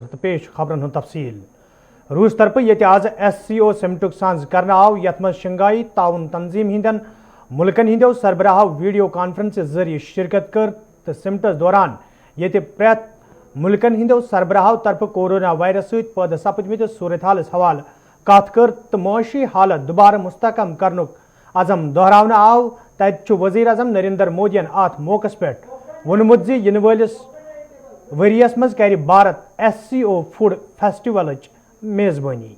तो पेश खबरन हूं तफसील रूस तरफ ये आज SCO समिटुक सांझ करना आव यथ मज शंघाई ताउन तंजीम हिंदन मुल्कन हिंदो सरबराह वीडियो कॉन्फ्रेंस जरिए शिरकत कर तो समिटस दौरान ये प्रेत मुल्कन हिंदो सरबराह तरफ कोरोना वायरस सहित पैदा सपदमित सूरत हालस हवाल कत कर तो मुआशी हालत दोबारा मुस्तकम करनुक अज़म दोहरावन आव तत वज़ीर अज़म नरेंद्र मोदियन अत मौकस पे वोनमुत ज़ यिन वलिस वरियस मज कर भारत SCO फूड फेस्टिवल मेजबानी।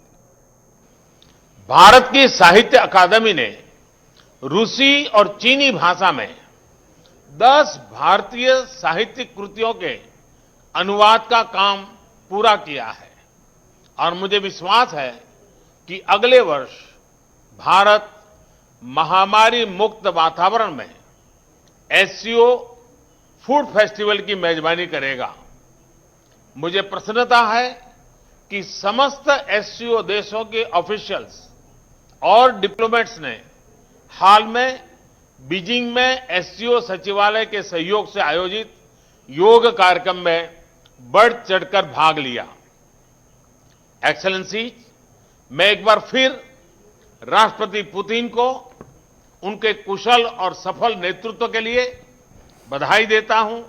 भारत की साहित्य अकादमी ने रूसी और चीनी भाषा में 10 भारतीय साहित्यिक कृतियों के अनुवाद का काम पूरा किया है और मुझे विश्वास है कि अगले वर्ष भारत महामारी मुक्त वातावरण में SCO फूड फेस्टिवल की मेजबानी करेगा। मुझे प्रसन्नता है कि समस्त SCO देशों के ऑफिशियल्स और डिप्लोमेट्स ने हाल में बीजिंग में SCO सचिवालय के सहयोग से आयोजित योग कार्यक्रम में बढ़ चढ़कर भाग लिया। एक्सेलेंसी, मैं एक बार फिर राष्ट्रपति पुतिन को उनके कुशल और सफल नेतृत्व के लिए बधाई देता हूं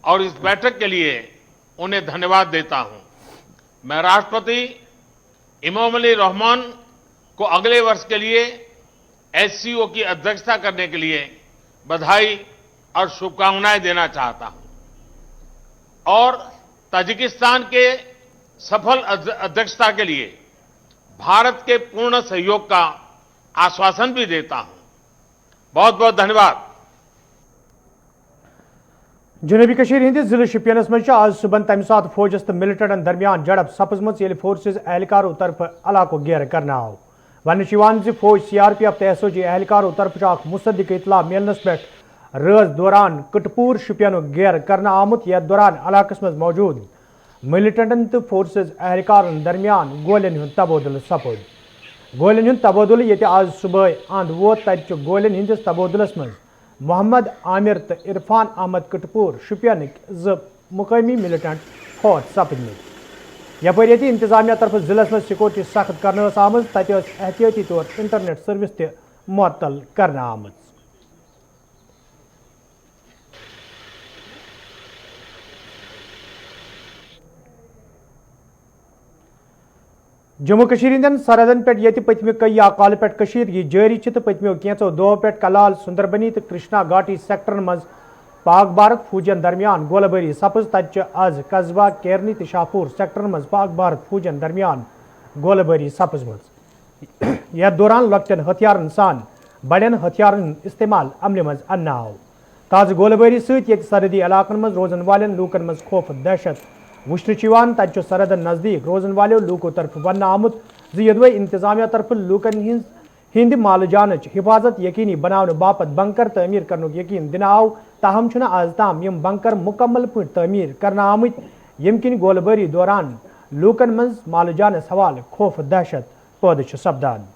और इस बैठक के लिए उन्हें धन्यवाद देता हूं। मैं राष्ट्रपति इमामोली रहमान को अगले वर्ष के लिए SCO की अध्यक्षता करने के लिए बधाई और शुभकामनाएं देना चाहता हूं और ताजिकिस्तान के सफल अध्यक्षता के लिए भारत के पूर्ण सहयोग का आश्वासन भी देता हूं। बहुत बहुत धन्यवाद। जनूबी कशीर हिंदिस जिले शपियनस मज आज सुबह तम सात फौजस तो मिलिटेंटन दरमियान झड़प सपजमत ये फोर्सेज एहलकारों तरफ इलाको घेर करना आव वन फौज CRPF तो SOG एहलकारों तरफ मुसद्दिक इतला मिलनस पे रज दौरान कटपूर शपियन घेर करना आमुत यथ दौरान इलाकस मज मौजूद मिलिटेंटन तो फोर्सेज एहलकारों दरमियान गोलियन हुंद तबादुल सपद गोलियन हुंद तबादुल ये आज सुबह अंद वोत तत गोलियन हिंदिस तबादुलस मज मोहम्मद आमिर तो इरफान अहमद कटपूर शुपियन मुकामी मिलिटेंट फौज सपदमित यपर ये इंतजामिया तरफ जिलस में सिक्योरिटी सख्त करने आम तत एहतियाती तौर इंटरनेट सर्विस तअतल करना आम। जम्मू कशीर हिंदन सरहदन पे ये पतम कई काल पे कशीदगी जारी तो पतमो कैंचो दो पे कलाल सुंदरबनी तो कृष्णा घाटी सेक्टरन मज पाक भारत फौजन दरमियान गोलाबारी सपज तत आज कस्बा केरनी तो शाहपुर सेक्टरन मज पाक भारत फौजन दरमियान गोलाबारी सपजम यथ दौरान लकटन हथियारन सान बड़न हथियारन इस्तेमाल अमल मज अन्न आव ताज गोलाबारी सत सरहदी इलाकन मज रोजन वालन लूकन मज खौफ दहशत वुचन तत सरहदन नजदीक रोजन वालों लूकों तरफ वन आमुत यदवे इंतजामिया तरफ लूकन हिंद माल जान हिफाजत यकीनी बनाने बापत बंकर तमीर करने यकीन दिन आव ताहम आज ताम यम बंकर मुकम्मल पे तमीर करना आमुत यम किन गोलबारी दौरान लूकन मज माल जान हवाल खौफ दहशत पैदा सपदान।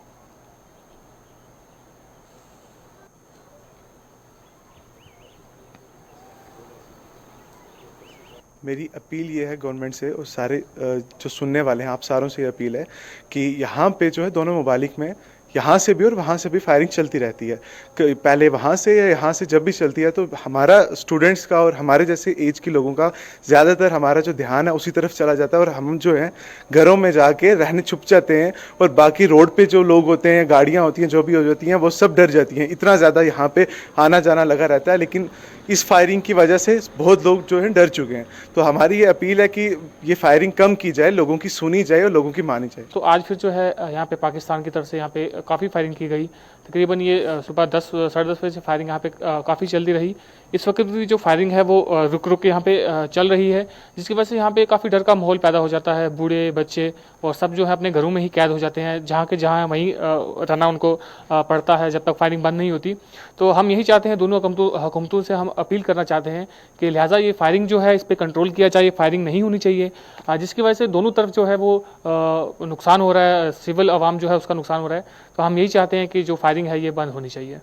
मेरी अपील ये है गवर्नमेंट से और सारे जो सुनने वाले हैं आप सारों से ये अपील है कि यहाँ पे जो है दोनों ममालिक में यहाँ से भी और वहाँ से भी फायरिंग चलती रहती है। पहले वहाँ से या यहाँ से जब भी चलती है तो हमारा स्टूडेंट्स का और हमारे जैसे एज के लोगों का ज़्यादातर हमारा जो ध्यान है उसी तरफ चला जाता है और हम जो है घरों में जाके रहने छुप जाते हैं और बाकी रोड पे जो लोग होते हैं, गाड़ियाँ होती हैं, जो भी हो जाती हैं, वो सब डर जाती हैं। इतना ज़्यादा यहाँ पे आना जाना लगा रहता है, लेकिन इस फायरिंग की वजह से बहुत लोग जो हैं डर चुके हैं। तो हमारी ये अपील है कि ये फायरिंग कम की जाए, लोगों की सुनी जाए और लोगों की मानी जाए। तो आज फिर जो है यहाँ पे पाकिस्तान की तरफ से यहाँ पे काफ़ी फायरिंग की गई। तकरीबन ये सुबह 10 साढ़े 10 बजे से फायरिंग यहाँ पे काफ़ी चलती रही। इस वक्त भी जो फायरिंग है वो रुक रुक के यहाँ पे चल रही है, जिसकी वजह से यहाँ पे काफ़ी डर का माहौल पैदा हो जाता है। बूढ़े बच्चे और सब जो है अपने घरों में ही कैद हो जाते हैं, जहाँ के जहाँ वहीं रहना उनको पड़ता है जब तक फायरिंग बंद नहीं होती। तो हम यही चाहते हैं, दोनों हुकूमतों से हम अपील करना चाहते हैं कि लिहाजा ये फायरिंग जो है इस पर कंट्रोल किया जाए, फायरिंग नहीं होनी चाहिए, जिसकी वजह से दोनों तरफ जो है वो नुकसान हो रहा है, सिविल आवाम जो है उसका नुकसान हो रहा है। तो हम यही चाहते हैं कि जो फायरिंग है ये बंद होनी चाहिए।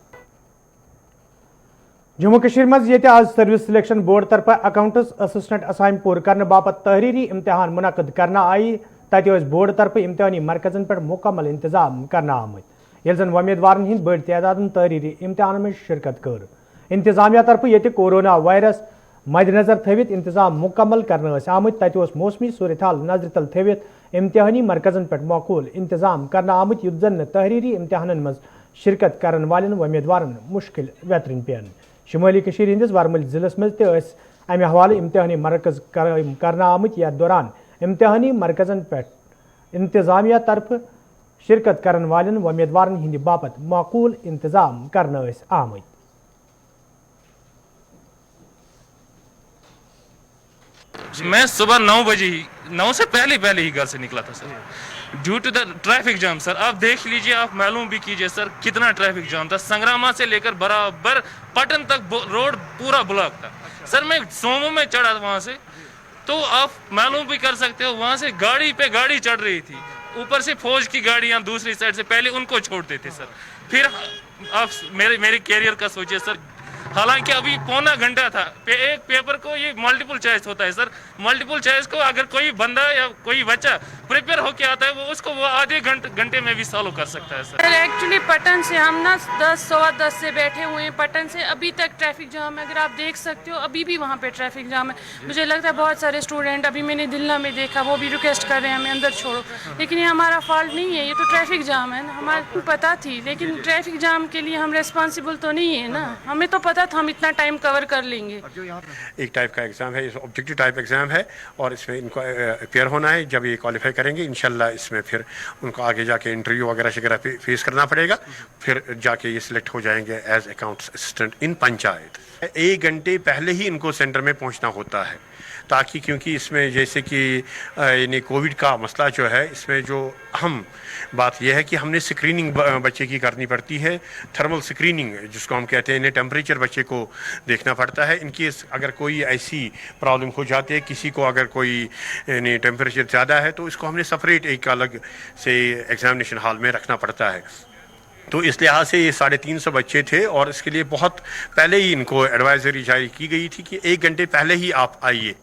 जम्मू कश्मीर मज ये आज सर्विस सिलेक्शन बोर्ड तरफ अकाउंट्स असिस्टेंट असाइम पूर करने बापत तहरीरी इम्तिहान मुनक़द करना आई तत बोर्ड तरफ इम्तिहानी मरकजन पर मुकम्मल इंतजाम करना आमत ये जन उम्मीदवार हिंद बड़ तादाद तहरीरी इम्तिहान में शिरकत कर इंतजामिया तरफ ये कोरोना वायरस मद्देनजर थवित इंतजाम मुकम्मल करने आमत तत मौसमी सूरत हाल नजर तल थवित इम्तिहानी मरकजन पर मौकूल इंतजाम करना आमत युत जन तहरीरी इम्तिहान मज शिरकत करन वालन उम्मीदवार मुश्किल वेतरन पेन शुमाली कशीर हिंदिस वारमल जिलस मज अमे हवाले इम्तिहानी मरकज करना आमत यथ दौरान इम्तिहानी मरकजन पे इंतजामिया तरफ शिरकत करन वालन उम्मीदवार हिंद बापत माकूल इंतजाम करने आमत। मैं सुबह 9 बजे ही 9 से पहले ही घर से निकला था sir, due to the traffic jam. Sir आप देख लीजिए, आप मालूम भी कीजिए सर कितना ट्रैफिक जाम था। संग्रामा से लेकर बराबर पटन तक रोड पूरा ब्लॉक था सर। मैं सोमो में चढ़ा वहां से, तो आप मालूम भी कर सकते हो, वहां से गाड़ी पे गाड़ी चढ़ रही थी, ऊपर से फौज की गाड़ियां दूसरी साइड से, पहले उनको छोड़ते थे सर। फिर आप मेरे कैरियर का सोचिए सर, हालांकि अभी पौना घंटा था। एक पेपर को ये मल्टीपल चॉइस होता है सर, मल्टीपल चॉइस को अगर कोई बंदा या कोई बच्चा प्रिपेयर होके आता है वो आधे घंटे में भी सॉल्व कर सकता है सर। एक्चुअली पटन से हम ना 10 से बैठे हुए हैं, पटन से अभी तक ट्रैफिक जाम है। अगर आप देख सकते हो अभी भी वहाँ पे ट्रैफिक जाम है। मुझे लगता है बहुत सारे स्टूडेंट, अभी मैंने दिल्ला में देखा, वो भी रिक्वेस्ट कर रहे हैं हमें अंदर छोड़ो, लेकिन ये हमारा फॉल्ट नहीं है, ये तो ट्रैफिक जाम है। हमारे को पता थी, लेकिन ट्रैफिक जाम के लिए हम रेस्पॉन्सिबल तो नहीं है ना, हमें तो पता था हम इतना टाइम कवर कर लेंगे। एक टाइप का एग्ज़ाम है, ऑब्जेक्टिव टाइप एग्ज़ाम है, और इसमें इनको अपेयर होना है। जब ये क्वालिफाई करेंगे इंशाल्लाह इसमें फिर उनको आगे जाके इंटरव्यू वगैरह फेस करना पड़ेगा, फिर जाके ये सिलेक्ट हो जाएंगे as accounts assistant in panchayat. 1 घंटे पहले ही इनको सेंटर में पहुंचना होता है, ताकि क्योंकि इसमें जैसे कि यानी कोविड का मसला जो है, इसमें जो अहम बात यह है कि हमने स्क्रीनिंग बच्चे की करनी पड़ती है, थर्मल स्क्रीनिंग जिसको हम कहते हैं। इन्हें टेम्परेचर बच्चे को देखना पड़ता है, इनकी अगर कोई ऐसी प्रॉब्लम हो जाती है, किसी को अगर कोई यानी टेम्परेचर ज़्यादा है, तो इसको हमने सेपरेट एक अलग से एग्जामिनेशन हॉल में रखना पड़ता है। तो इस लिहाज से ये 350 बच्चे थे, और इसके लिए बहुत पहले ही इनको एडवाइजरी जारी की गई थी कि 1 घंटे पहले ही आप आइए।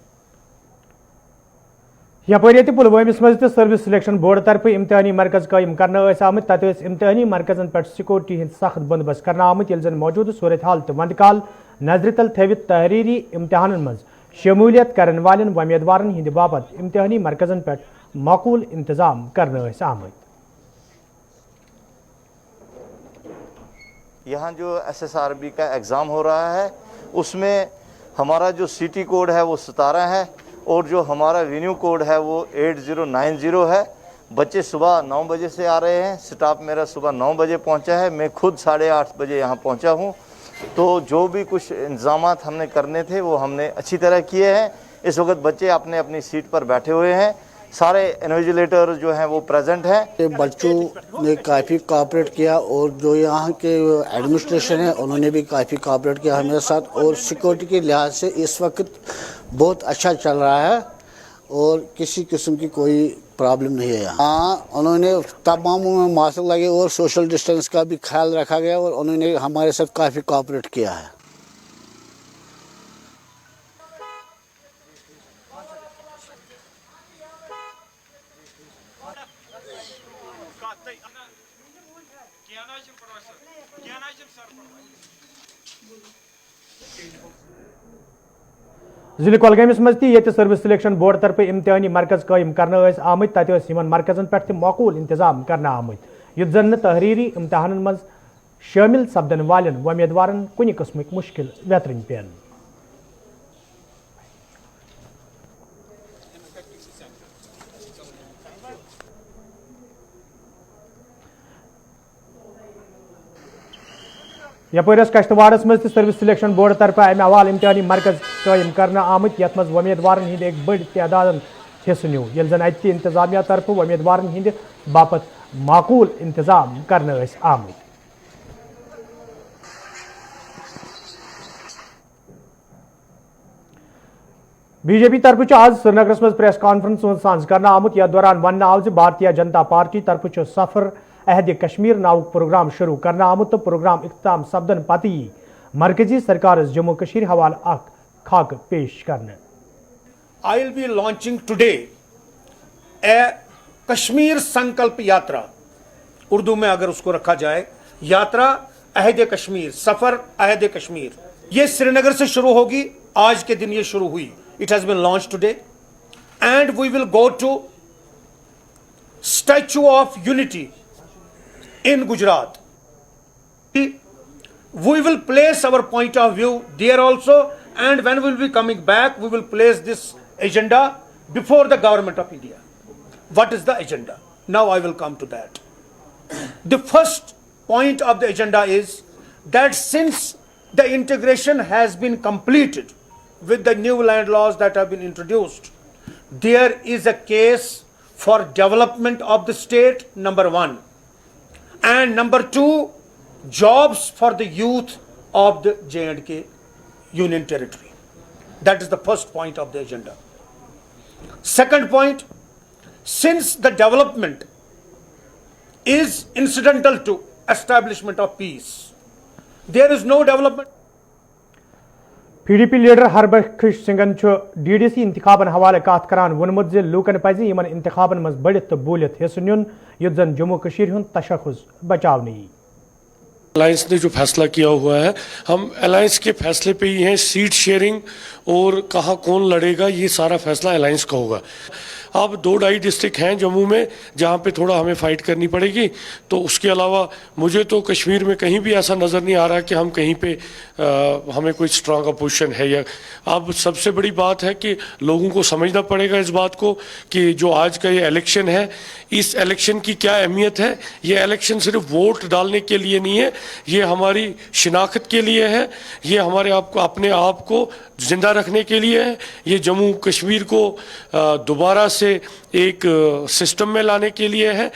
यपर पुलवामिस मज सर्विस सिलेक्शन बोर्ड तरफ इम्तिहानी मरकज कायम करना आमत तत इम्तिहानी मरकजन पे सिक्योरिटी हंद सख्त बंदोबस्त करना आमत ये जन मौजूद सूरत हाल तो वंदकाल नजर तल थवित तहरीरी इम्तिहान मज शमूलियत करन वालन उम्मीदवार हिंद बापत इम्तिहानी मरकजन पे माकूल इंतजाम करना आमत। यहाँ जो SSRB का एग्ज़ाम हो रहा है उसमें हमारा जो सिटी कोड है वो 17 है, और जो हमारा वेन्यू कोड है वो 8090 है। बच्चे सुबह 9 बजे से आ रहे हैं, स्टाफ मेरा सुबह 9 बजे पहुंचा है, मैं खुद 8:30 बजे यहाँ पहुंचा हूँ। तो जो भी कुछ इंतजामात हमने करने थे वो हमने अच्छी तरह किए हैं। इस वक्त बच्चे अपने अपनी सीट पर बैठे हुए हैं, सारे इन्विजिलेटर जो हैं वो प्रेजेंट हैं। बच्चों ने काफ़ी कोऑपरेट किया, और जो यहाँ के एडमिनिस्ट्रेशन है उन्होंने भी काफ़ी कोऑपरेट किया हमारे साथ, और सिक्योरिटी के लिहाज से इस वक्त बहुत अच्छा चल रहा है, और किसी किस्म की कोई प्रॉब्लम नहीं है यहाँ। हाँ, उन्होंने तमाम में मास्क लगे और सोशल डिस्टेंस का भी ख्याल रखा गया, और उन्होंने हमारे साथ काफ़ी कोऑपरेट किया है। जिले कोलगामिस मज ये सर्विस सिलेक्शन बोर्ड तरफ इम्तिहानी मरकज कायम करना आमत तत मरकजन पे माकूल इंतजाम करना आमत युत जन तहरीरी इम्तिहान मज शामिल सपदन वालन उम्मीदवार कुन किस्म मुश्किल वेतरन पेन। यपर कश्तवाड़स मज सर्विस सिलेक्शन बोर्ड तरफ अमे हवाल इम्तिहानी मरकज कायम करना आमत यथ मज उम्मीदवार हिंद एक बड़ तादाद हिस्स न्यू ये जन अत इंतजामिया तरफ उम्मीदवार हिंद बापत माकूल इंतजाम करना आमत। बीजेपी तरफ आज श्रीनगरस मज प्रेस कॉन्फ्रेंस सांस करना आमुत यथ दौरान वन आव भारतीय जनता पार्टी तरफ सफर अहद कश्मीर नाव प्रोग्राम शुरू करना आमुत तो प्रोग्राम इख्तिताम सपदन पत مرکزی سرکار جموں کشیر حوالہ اخ خاک پیش کرنے. I will be launching today a Kashmir سنکلپ یاترا. اردو میں اگر اس کو رکھا جائے یاترا عہد کشمیر، سفر عہد کشمیر. یہ سری نگر سے شروع ہوگی. آج کے دن یہ شروع ہوئی. It has been launched today and we will go to Statue of Unity in Gujarat. We will place our point of view there also, and when we will be coming back we will place this agenda before the government of India. What is the agenda? Now I will come to that. The first point of the agenda is that since the integration has been completed with the new land laws that have been introduced, there is a case for development of the state, number one, and number two, jobs for the youth of the J&K Union Territory. That is the first point of the agenda. Second point, since the development is incidental to establishment of peace, there is no development. PDP leader Harbakhsh سنگھن DDC انتخابن حوالہ کات کران ونمت زِ لوکن پزِ یمن انتخابن مز بڑھت تو بولت حصہ نیون یُتھ زن جموں کشیر ہند تشخص بچاونہ یی. الائنس نے جو فیصلہ کیا ہوا ہے، ہم الائنس کے فیصلے پہ ہی ہیں. سیٹ شیئرنگ اور کہاں کون لڑے گا یہ سارا فیصلہ الائنس کا ہوگا. اب 2-2.5 ڈسٹرکٹ ہیں جموں میں جہاں پہ تھوڑا ہمیں فائٹ کرنی پڑے گی. تو اس کے علاوہ مجھے تو کشمیر میں کہیں بھی ایسا نظر نہیں آ رہا کہ ہم کہیں پہ ہمیں کوئی اسٹرانگ اپوزیشن ہے. یا اب سب سے بڑی بات ہے کہ لوگوں کو سمجھنا پڑے گا اس بات کو کہ جو آج کا یہ الیکشن ہے، اس الیکشن کی کیا اہمیت ہے. یہ الیکشن صرف ووٹ ڈالنے کے لیے نہیں ہے، یہ ہماری شناخت کے لیے ہے، یہ ہمارے آپ کو اپنے آپ کو زندہ رکھنے کے لیے ہے، یہ جموں کشمیر کو دوبارہ سے ایک سسٹم میں لانے کے لیے ہے.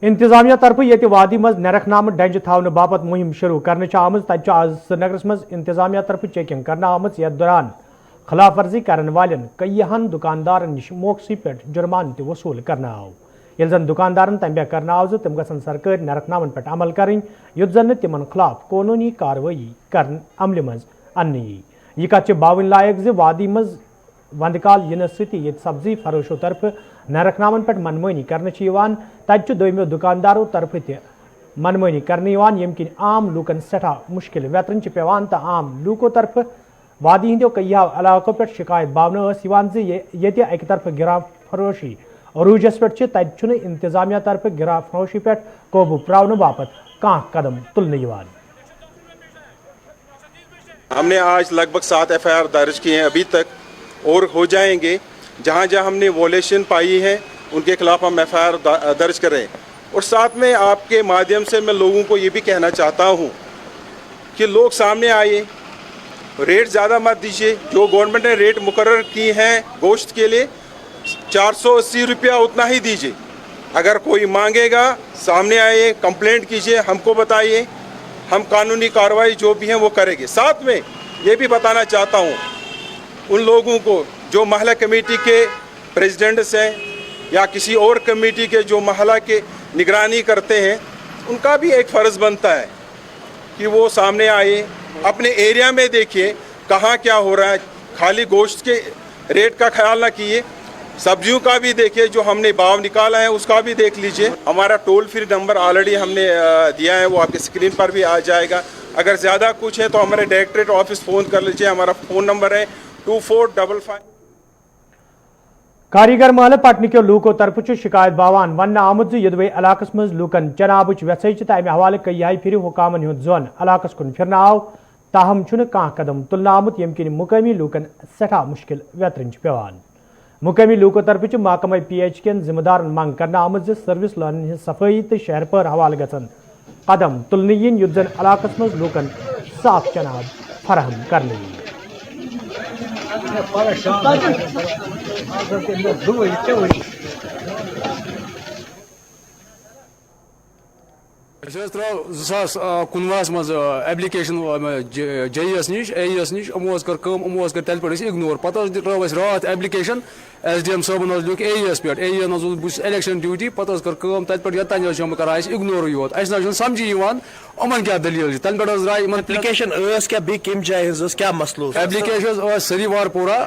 انتظامیہ طرف یہ وادی مز نیرخ نامہ ڈنج تھاؤن باپت مہم شروع کرنے آمز. تب آج سری نگرس مز انتظامیہ طرف چیکنگ کرنے آمز. یتھ دوران خلاف ورزی کرن والن کئیہن دکاندارن نش موقعی پہ جرمان تہ وصول کرنا آو. یل زن دکاندارن تنبیہ کرنا آو تم گھن سرکاری نیرخ نامن پہ عمل کریں یتھ زن تمن خلاف قانونی کاروٲیی کرن عمل مز ان یی. یہ کت باون لائق زِ وادی مز وند کال ینس ستی یت سبزی فروشو طرف نیرخ نامن پہ منمانی کرنے تب دویمو دکاندارو طرف تہ منمانی کرنے یم کن عام لوکن سٹھا مشکل ویترن پیوان تو عام لوکو طرف وادی ہندو کئیو علاقوں پہ شکایت باون یہ اکہ طرف گرا فروشی عروجس پہ تب انتظامیہ طرف گرا فروشی پہ قوبو پراؤن باپت کان قدم تلنے. ہم نے آج لگ بھگ 7 FIR درج کیے ہیں ابھی تک اور ہو جائیں گے. جہاں جہاں ہم نے وائلیشن پائی ہے ان کے خلاف ہم FIR درج کریں. اور ساتھ میں آپ کے مادھیم سے میں لوگوں کو یہ بھی کہنا چاہتا ہوں کہ لوگ سامنے آئیے، ریٹ زیادہ مت دیجیے. جو گورنمنٹ نے ریٹ مقرر کی ہیں گوشت کے لیے 480 روپیہ اتنا ہی دیجیے. اگر کوئی مانگے گا سامنے آئیے، کمپلینٹ کیجیے، ہم کو بتائیے، ہم قانونی کارروائی جو بھی ہیں وہ کریں گے. ساتھ میں یہ بھی بتانا چاہتا ہوں ان لوگوں کو جو محلہ کمیٹی کے پریزیڈنٹس ہیں یا کسی اور کمیٹی کے جو محلہ کے نگرانی کرتے ہیں، ان کا بھی ایک فرض بنتا ہے کہ وہ سامنے آئے، اپنے ایریا میں دیکھیے کہاں کیا ہو رہا ہے. خالی گوشت کے ریٹ کا خیال نہ کیے، سبزیوں کا بھی دیکھیے، جو ہم نے بھاؤ نکالا ہے اس کا بھی دیکھ لیجئے. ہمارا ٹول فری نمبر آلریڈی ہم نے دیا ہے، وہ آپ کے اسکرین پر بھی آ جائے گا. اگر زیادہ کچھ ہے تو ہمارے ڈائریکٹریٹ آفس فون کر لیجئے. ہمارا فون نمبر ہے 2455. کاریگر محل پٹنہ کے لوکو طرف شکایت باوان ون آمت یدوے علاقس مز لوکن چنابچ ویسے تمہ حوالہ کئی پھر حکامن ہند زون علاقس کن پھرنا آو، تاہم کان قدم تلنا آمت یم کن مقامی لوکن سٹھا مشکل ویترن پیوان. مقامی لوکو طرف محکمہ PH کن ذمہ دارن منگ کرنا آمت سروس لائن ہز صفائی تو شہر پر حوالہ گھن قدم تلنے ین یتھ زن علاقس مز لوکن صاف چناب فراہم کرنے ین. ترو 2019 مز ایپلکیشن JES نش AES نش یمو کر تیل پہ اگنور. پتہ ترو رات ایپلکیشن SDM صٲبن حظ لیوٗکھ AES پٮ۪ٹھ AEN حظ اوس بہٕ چھُس الیکشن ڈیوٹی پتہٕ حظ کٔر کٲم تتہِ پٮ۪ٹھ یوٚتانۍ حظ چھِ یِم کران اَسہِ اِگنورٕے یوت اَسہِ نہ حظ چھُنہٕ سمجھی یِوان یِمن کیٛاہ دٔلیٖل چھِ تَنہٕ پٮ۪ٹھ حظ درٛاے یِمن ایپلیکیشن ٲس کیٛاہ بیٚیہِ کَمہِ جایہِ ہٕنٛز ٲس کیٛاہ مسلہٕ اوس ایپلِکیشن ٲس سریوار پورہ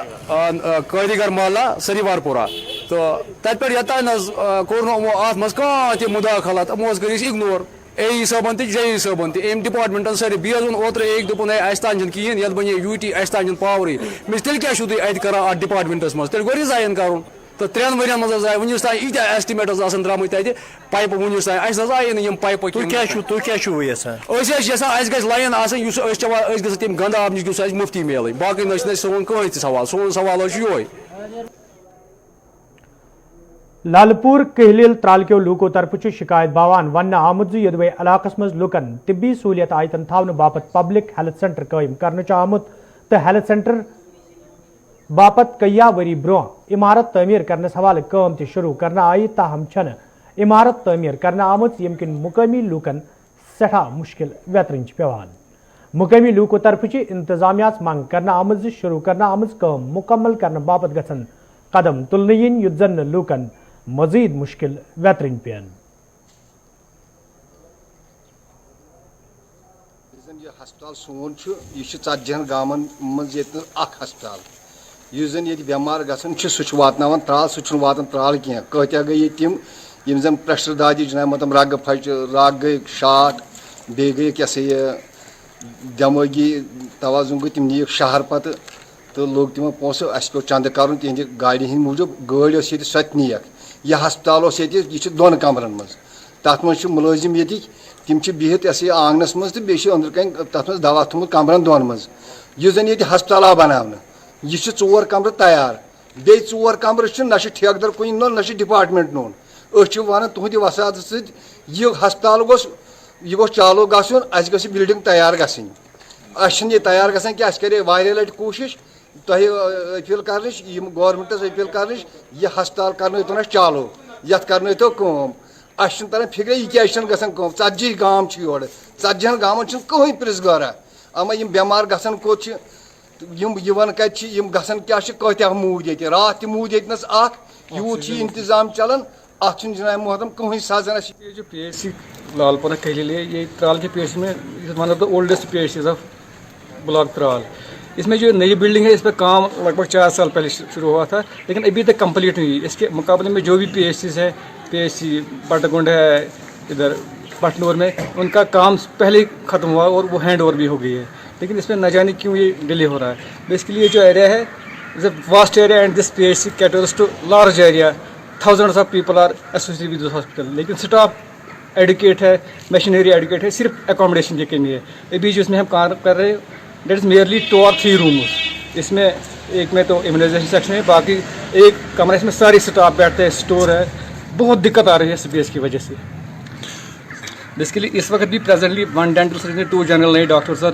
کٲریگر محلہ سریوار پورہ تہٕ تتہِ پٮ۪ٹھ یوٚتانۍ حظ کوٚر نہٕ یِمو اتھ منٛز کانٛہہ تہِ مُداخلت یِمو حظ کٔرۍ أسۍ اِگنور AE صٲبن تہِ JE صٲبن تہِ أمۍ ڈپارٹمنٹن سٲری بیٚیہِ حظ ووٚن اوترٕ أکۍ دوٚپُن ہے اَسہِ تانۍ چھُنہٕ کِہیٖنۍ ییٚلہِ بنے UT اَسہِ تانۍ چھُنہٕ پاورٕے مےٚ تیٚلہِ کیٛاہ چھُو تُہۍ اَتہِ کران اَتھ ڈپارٹمنٹس منٛز تیٚلہِ گوٚو رِزاین کرُن تہٕ 3 ؤرین منٛز حظ آیہِ وُنیُس تانۍ ییٖتیاہ ایسٹِمیٹ حظ آسان درٛامٕتۍ تَتہِ پایپہٕ وُنیُس تانۍ اَسہِ حظ آیہِ نہٕ یِم پایپہٕ تُہۍ کیٛاہ چھُو یژھان أسۍ حظ چھِ یژھان اَسہِ گژھِ لایِن آسٕنۍ یُس أسۍ چٮ۪وان أسۍ گژھو تَمہِ گنٛدٕ آب نِش گوٚژھ اَسہِ مُفتی میلٕنۍ باقٕے نہ چھُنہٕ اَسہِ سون کٕہٕنۍ تہِ سوال سون سوال حظ چھُ یِہوے لالپور کہلیل ترالکیو لوکو طرف شکایت باوان ون آمت یدوے علاقس مز لکن طبی سہولیت آیتن تھاونہ باپت پبلک ہیلتھ سینٹر قائم کرنے آمت تو ہیلتھ سینٹر باپت کیا وری برو عمارت تعمیر کرنس حوالہ کام تہ شروع کرنا آئی تاہم چھن عمارت تعمیر کرنا آمت یم کن مقامی لوکن سٹھا مشکل ویترن پیوان مقامی لوکو طرف انتظامیہ منگ کرنا آمت شروع کرنا آمت کام مکمل کرنے باپت گھن قدم تلن ین یت زن لوکن مزید مشکل ویترن پین یہ ہسپتال سون یہ 40 گامن مز اخ ہسپتال اس زن یہ بیمار گھن سہ واتن ترال سہ واتان ترال کی کتیا گئی تم یم زن پریشر دادی جناب مطلب رگ پھچ رگ گئی شاٹ بی گئی کیا یہ دماغی توازن گئی تم نیک شہر پتہ تو لوگ تم پونسہ اس پہ چند کرن تہذ گاڑی ہند موجود گاڑی یہ سو نیک یہ ہسپتال یہ 2 کمرن مز تر مز ملازم یہ تم بہت یہ آنگنس مز تو بیس اندر کن تر مز دوا تھومت کمرن 2 مز اس زن یہ ہسپتال آو بنانے یہ 4 کمرہ تیار بی 4 کمرہ نہ ٹھیکدر کن نون نہ ڈپارٹمنٹ نون ون تہند وساد ست یہ ہسپتال گوس چالو گھن اس گھ بلڈنگ تیار گھن اس یہ تیار گھان کہ کرے واریاہ لٹہ کوشش تہ appeal crunch governments appeal crunch یہ ہسپتال کرنو اس چالو یت کرنو کم اس تران فکر یہ کیا گھان کم 40 گام یور 40 گامن کہین پرس گارا اما بیمار گھان کوت کت گھان کیا کتیا موٗد یہ رات تہ موٗد یتنس اخ یوت انتظام چلان ات جناب محترم کہین سازن یہ جو PHC لالپورہ کہلیل یہ ترال کے PHC میں one of the oldest PHCs آف بلاک ترال اس میں جو نئی بلڈنگ ہے اس پہ کام لگ بھگ 4 سال پہلے شروع ہوا تھا لیکن ابھی تک کمپلیٹ نہیں ہوئی اس کے مقابلے میں جو بھی PHCs ہے PHC بٹگنڈ ہے ادھر بٹنور میں ان کا کام پہلے ہی ختم ہوا اور وہ ہینڈ اوور بھی ہو گئی ہے لیکن اس میں نہ جانے کیوں یہ ڈیلے ہو رہا ہے بیسکلی یہ جو ایریا ہے is a vast area and this PHC caters to large area thousands of people are associated with this hospital لیکن اسٹاف ایڈوکیٹ ہے مشینری ایڈوکیٹ ہے صرف اکاموڈیشن کی کمی ہے ابھی جو اس میں ہم کام کر رہے ہیں that is merely 2 or 3 rooms اس میں ایک میں تو امیونائزیشن سیکشن ہے باقی ایک کمرہ اس میں ساری اسٹاف بیٹھتے ہیں اسٹور ہے بہت دقت آ رہی ہے اسپیس کی وجہ سے بیسکلی اس وقت بھی پریزنٹلی 1 ڈینٹل سرجن 2 جنرل نئے ڈاکٹرز آر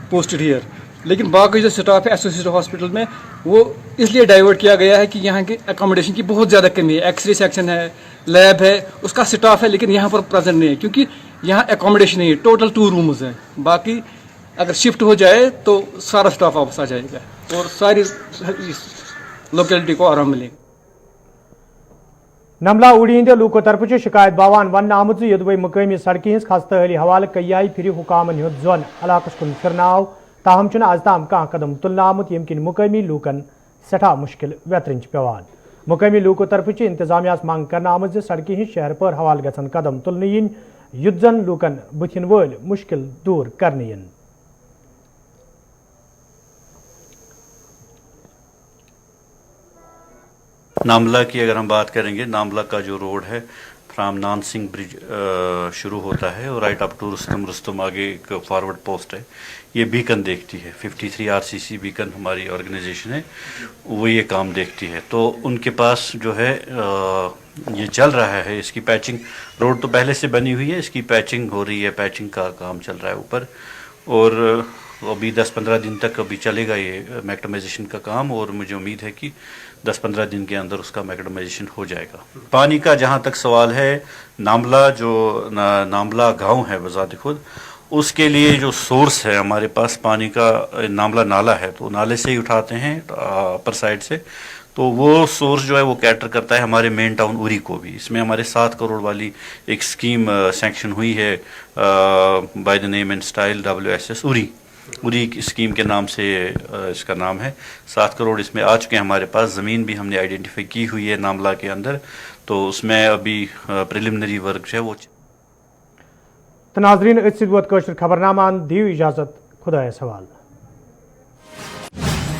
پوسٹڈ ہیئر لیکن باقی جو اسٹاف ہے ایسوسیٹ ہاسپٹل میں وہ اس لیے ڈائیورٹ کیا گیا ہے کہ یہاں کی اکاموڈیشن کی بہت زیادہ کمی ہے ایکس رے سیکشن ہے لیب ہے اس کا اسٹاف ہے لیکن یہاں پر پریزنٹ نہیں ہے کیونکہ یہاں اکاموڈیشن نہیں ہے ٹوٹل 2 رومز ہیں باقی اگر شفٹ ہو جائے تو سارا اسٹاف واپس آ جائے گا اور ساری لوکیلٹی کو آرام ملے گا نملہ اوڑی ہند لوکو طرف شکایت باوان ون آمت یدوے مقامی سڑکہ ہز خستہ حالی حوالہ کئی پھر حکامن ہند زون علاقس کن پھرنا آو تاہم آز تام کھانا قدم تلنا آمت یم کن مقامی لوکن سٹھا مشکل ویترن پیوان مقامی لوکو طرف انتظامیہ منگ کرنا آمت سڑکہ ہز شہر پر حوالہ گھن قدم تلن ین یت زن لوکن بتھن ول مشکل دور کرنے ین ناملہ کی اگر ہم بات کریں گے ناملہ کا جو روڈ ہے فرام نان سنگھ برج شروع ہوتا ہے اور رائٹ اپ ٹو رستم آگے ایک فارورڈ پوسٹ ہے یہ بیکن دیکھتی ہے 53 RCC بیکن ہماری آرگنائزیشن ہے وہ یہ کام دیکھتی ہے تو ان کے پاس جو ہے یہ چل رہا ہے اس کی پیچنگ روڈ تو پہلے سے بنی ہوئی ہے اس کی پیچنگ ہو رہی ہے پیچنگ کا کام چل رہا ہے اوپر اور ابھی 10-15 دن تک ابھی چلے گا یہ میکڈمائزیشن کا کام اور مجھے امید ہے کہ 10-15 دن کے اندر اس کا میکڈمائزیشن ہو جائے گا پانی کا جہاں تک سوال ہے ناملہ جو ناملہ گاؤں ہے بذات خود اس کے لیے جو سورس ہے ہمارے پاس پانی کا ناملہ نالا ہے تو نالے سے ہی اٹھاتے ہیں اپر سائڈ سے तो वो सोर्स जो है वो कैटर करता है हमारे मेन टाउन उरी को भी। इसमें हमारे 7 करोड़ वाली एक स्कीम सैंक्शन हुई है by the name and style WSS Uri की स्कीम के नाम से इसका नाम है। 7 करोड़ इसमें आ चुके हैं हमारे पास। ज़मीन भी हमने आइडेंटिफाई की हुई है नामला के अंदर, तो उसमें अभी प्रिलिमिनरी वर्क जो है वो। तो नाज़रीन, खबरनामा दी इजाज़त, खुदा सवाल।